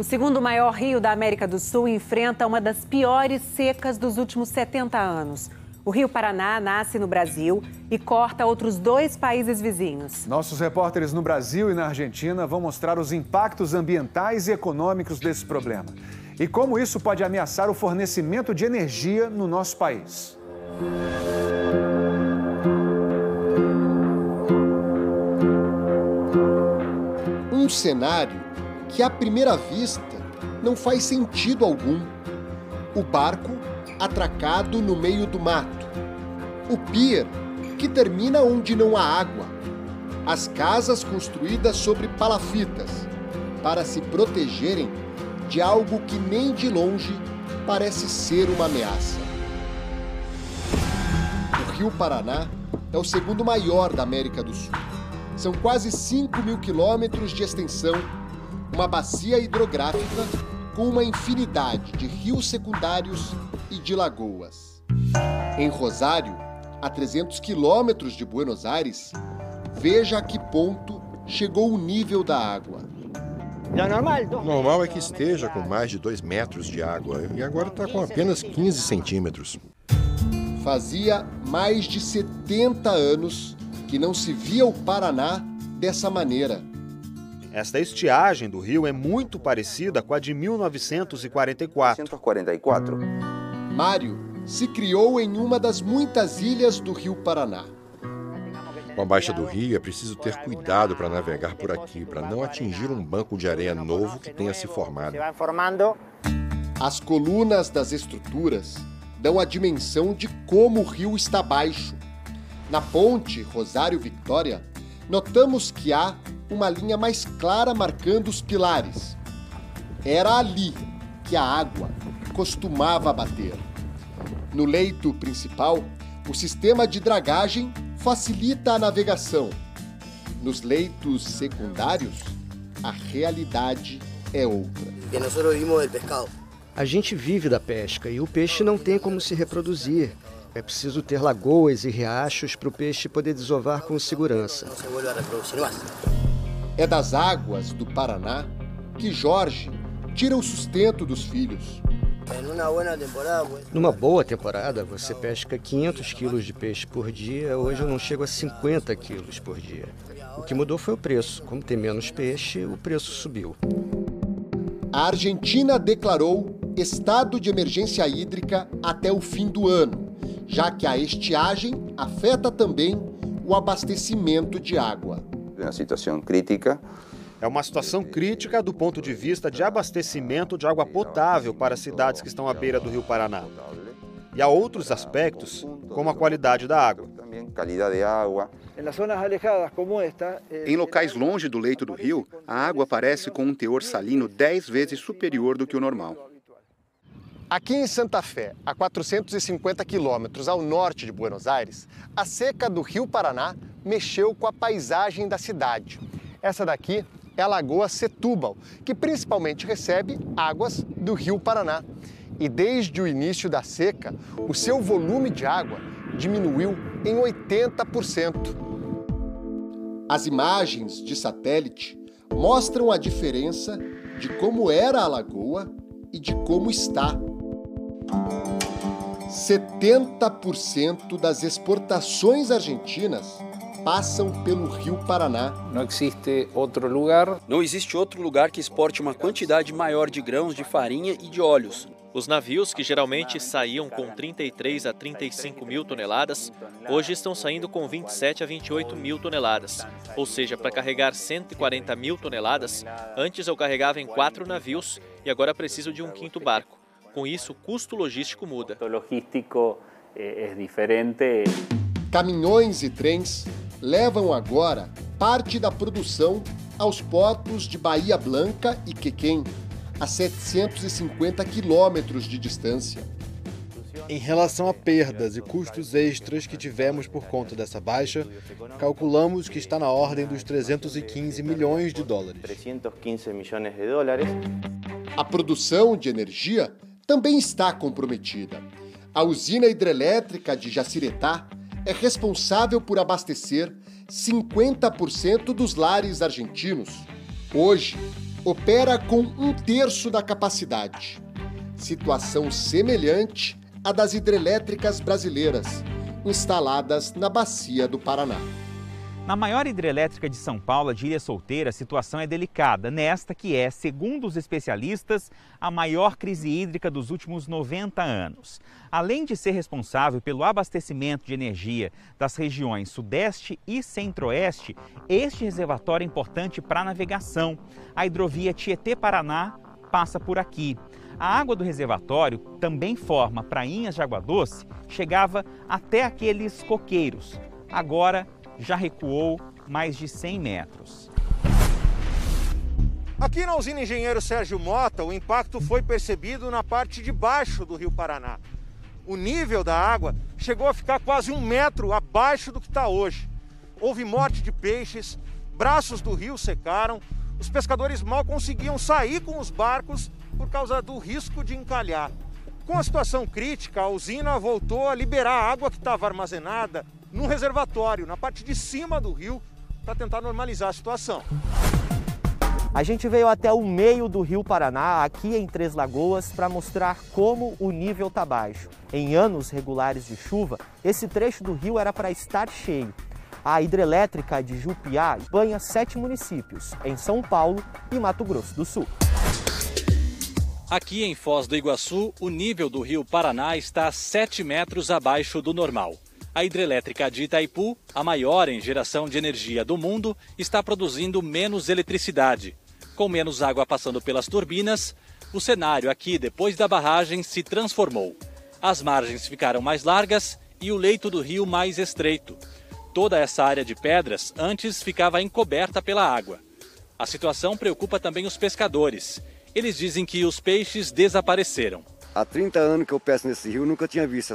O segundo maior rio da América do Sul enfrenta uma das piores secas dos últimos 70 anos. O Rio Paraná nasce no Brasil e corta outros 2 países vizinhos. Nossos repórteres no Brasil e na Argentina vão mostrar os impactos ambientais e econômicos desse problema. E como isso pode ameaçar o fornecimento de energia no nosso país. Um cenário que, à primeira vista, não faz sentido algum. O barco atracado no meio do mato. O pier, que termina onde não há água. As casas construídas sobre palafitas, para se protegerem de algo que nem de longe parece ser uma ameaça. O Rio Paraná é o segundo maior da América do Sul. São quase 5.000 quilômetros de extensão, uma bacia hidrográfica com uma infinidade de rios secundários e de lagoas. Em Rosário, a 300 quilômetros de Buenos Aires, veja a que ponto chegou o nível da água. Normal é que esteja com mais de 2 metros de água e agora está com apenas 15 centímetros. Fazia mais de 70 anos que não se via o Paraná dessa maneira. Esta estiagem do rio é muito parecida com a de 1944. Mário se criou em uma das muitas ilhas do Rio Paraná. Com a baixa do rio, é preciso ter cuidado para navegar por aqui, para não atingir um banco de areia novo que tenha se formado. As colunas das estruturas dão a dimensão de como o rio está baixo. Na ponte Rosário-Vitória, notamos que há uma linha mais clara marcando os pilares. Era ali que a água costumava bater. No leito principal, o sistema de dragagem facilita a navegação. Nos leitos secundários, a realidade é outra. A gente vive da pesca e o peixe não tem como se reproduzir. É preciso ter lagoas e riachos para o peixe poder desovar com segurança. É das águas do Paraná que Jorge tira o sustento dos filhos. Numa boa temporada, você pesca 500 quilos de peixe por dia. Hoje eu não chego a 50 quilos por dia. O que mudou foi o preço. Como tem menos peixe, o preço subiu. A Argentina declarou estado de emergência hídrica até o fim do ano, já que a estiagem afeta também o abastecimento de água. É uma situação crítica do ponto de vista de abastecimento de água potável para as cidades que estão à beira do Rio Paraná. E há outros aspectos, como a qualidade da água. Em locais longe do leito do rio, a água aparece com um teor salino 10 vezes superior do que o normal. Aqui em Santa Fé, a 450 quilômetros ao norte de Buenos Aires, a seca do Rio Paraná mexeu com a paisagem da cidade. Essa daqui é a Lagoa Setúbal, que principalmente recebe águas do Rio Paraná. E desde o início da seca, o seu volume de água diminuiu em 80%. As imagens de satélite mostram a diferença de como era a lagoa e de como está. 70% das exportações argentinas passam pelo Rio Paraná. Não existe outro lugar que exporte uma quantidade maior de grãos, de farinha e de óleos. Os navios, que geralmente saíam com 33 a 35 mil toneladas, hoje estão saindo com 27 a 28 mil toneladas. Ou seja, para carregar 140 mil toneladas, antes eu carregava em 4 navios e agora preciso de um 5º barco. Com isso, o custo logístico muda. O logístico é diferente. Caminhões e trens levam agora parte da produção aos portos de Bahia Blanca e Quequém, a 750 quilômetros de distância. Em relação a perdas e custos extras que tivemos por conta dessa baixa, calculamos que está na ordem dos 315 milhões de dólares. A produção de energia também está comprometida. A usina hidrelétrica de Jaciretá é responsável por abastecer 50% dos lares argentinos. Hoje, opera com 1/3 da capacidade. Situação semelhante à das hidrelétricas brasileiras, instaladas na Bacia do Paraná. Na maior hidrelétrica de São Paulo, a de Ilha Solteira, a situação é delicada. Nesta que é, segundo os especialistas, a maior crise hídrica dos últimos 90 anos. Além de ser responsável pelo abastecimento de energia das regiões Sudeste e Centro-Oeste, este reservatório é importante para a navegação. A hidrovia Tietê-Paraná passa por aqui. A água do reservatório também forma prainhas de água doce, chegava até aqueles coqueiros. Agora já recuou mais de 100 metros. Aqui na usina Engenheiro Sérgio Mota, o impacto foi percebido na parte de baixo do Rio Paraná. O nível da água chegou a ficar quase 1 metro abaixo do que está hoje. Houve morte de peixes, braços do rio secaram, os pescadores mal conseguiam sair com os barcos por causa do risco de encalhar. Com a situação crítica, a usina voltou a liberar a água que estava armazenada num reservatório, na parte de cima do rio, para tentar normalizar a situação. A gente veio até o meio do Rio Paraná, aqui em Três Lagoas, para mostrar como o nível está baixo. Em anos regulares de chuva, esse trecho do rio era para estar cheio. A hidrelétrica de Jupiá banha 7 municípios, em São Paulo e Mato Grosso do Sul. Aqui em Foz do Iguaçu, o nível do Rio Paraná está 7 metros abaixo do normal. A hidrelétrica de Itaipu, a maior em geração de energia do mundo, está produzindo menos eletricidade. Com menos água passando pelas turbinas, o cenário aqui, depois da barragem, se transformou. As margens ficaram mais largas e o leito do rio mais estreito. Toda essa área de pedras antes ficava encoberta pela água. A situação preocupa também os pescadores. Eles dizem que os peixes desapareceram. Há 30 anos que eu pesco nesse rio, nunca tinha visto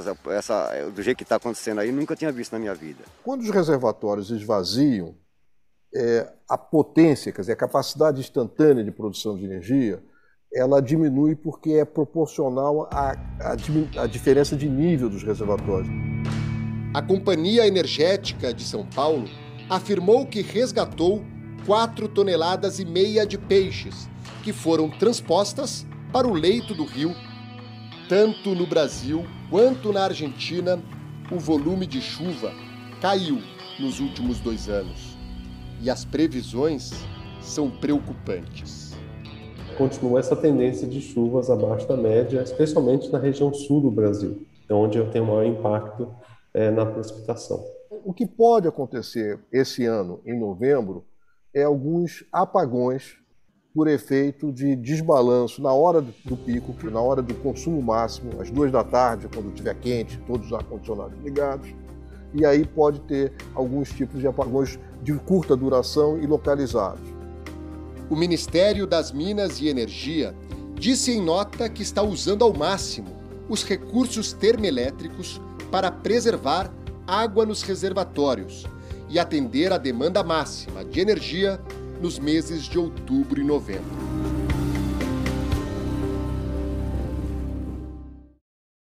do jeito que está acontecendo aí, nunca tinha visto na minha vida. Quando os reservatórios esvaziam, a potência, quer dizer, a capacidade instantânea de produção de energia, ela diminui porque é proporcional à diferença de nível dos reservatórios. A Companhia Energética de São Paulo afirmou que resgatou 4,5 toneladas de peixes, que foram transpostas para o leito do rio. Tanto no Brasil quanto na Argentina, o volume de chuva caiu nos últimos 2 anos. E as previsões são preocupantes. Continua essa tendência de chuvas abaixo da média, especialmente na região sul do Brasil, onde tem o maior impacto na precipitação. O que pode acontecer esse ano, em novembro, é alguns apagões por efeito de desbalanço na hora do pico, na hora do consumo máximo, às 2 da tarde, quando estiver quente, todos os ar-condicionados ligados, e aí pode ter alguns tipos de apagões de curta duração e localizados. O Ministério das Minas e Energia disse em nota que está usando ao máximo os recursos termoelétricos para preservar água nos reservatórios e atender à demanda máxima de energia nos meses de outubro e novembro.